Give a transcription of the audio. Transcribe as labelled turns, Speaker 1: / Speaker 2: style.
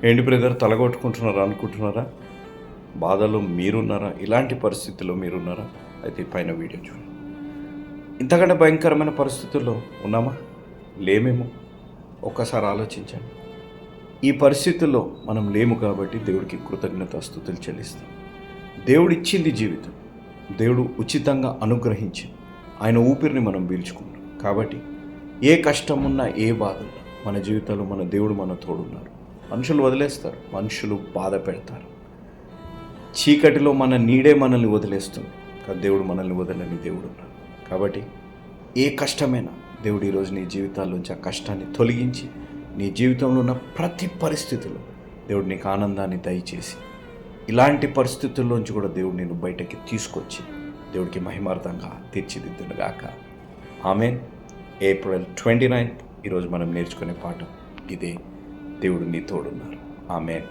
Speaker 1: ఏంటి బ్రదర్ తలగొట్టుకుంటున్నారా అనుకుంటున్నారా? బాధలో మీరున్నారా? ఇలాంటి పరిస్థితుల్లో మీరున్నారా? అయితే పైన వీడియో చూడండి. ఇంతకంటే భయంకరమైన పరిస్థితుల్లో ఉన్నామా? లేమేమో. ఒక్కసారి ఆలోచించండి. ఈ పరిస్థితుల్లో మనం లేము కాబట్టి దేవుడికి కృతజ్ఞతాస్తుతులు చెల్లిస్తాం. దేవుడిచ్చింది జీవితం, దేవుడు ఉచితంగా అనుగ్రహించి ఆయన ఊపిరిని మనం పీల్చుకుంటాం. కాబట్టి ఏ కష్టం ఉన్నా, ఏ బాధ ఉన్నా మన జీవితంలో మన దేవుడు మన తోడున్నారు. మనుషులు వదిలేస్తారు, మనుషులు బాధ పెడతారు. చీకటిలో మన నీడే మనల్ని వదిలేస్తుంది, కానీ దేవుడు మనల్ని వదలని దేవుడు ఉన్నారు. కాబట్టి ఏ కష్టమైనా దేవుడు ఈరోజు నీ జీవితాల్లోంచి ఆ కష్టాన్ని తొలగించి నీ జీవితంలో ఉన్న ప్రతి పరిస్థితిలో దేవుడు నీకు ఆనందాన్ని దయచేసి ఇలాంటి పరిస్థితుల్లోంచి కూడా దేవుడు నేను బయటకి తీసుకొచ్చి దేవుడికి మహిమార్థంగా తీర్చిదిద్దునుగాక. ఆమేన్. ఏప్రిల్ 29 ఈరోజు మనం నేర్చుకునే పాఠం ఇదే, దేవుడు నీ తోడున్నారు. ఆమేన్.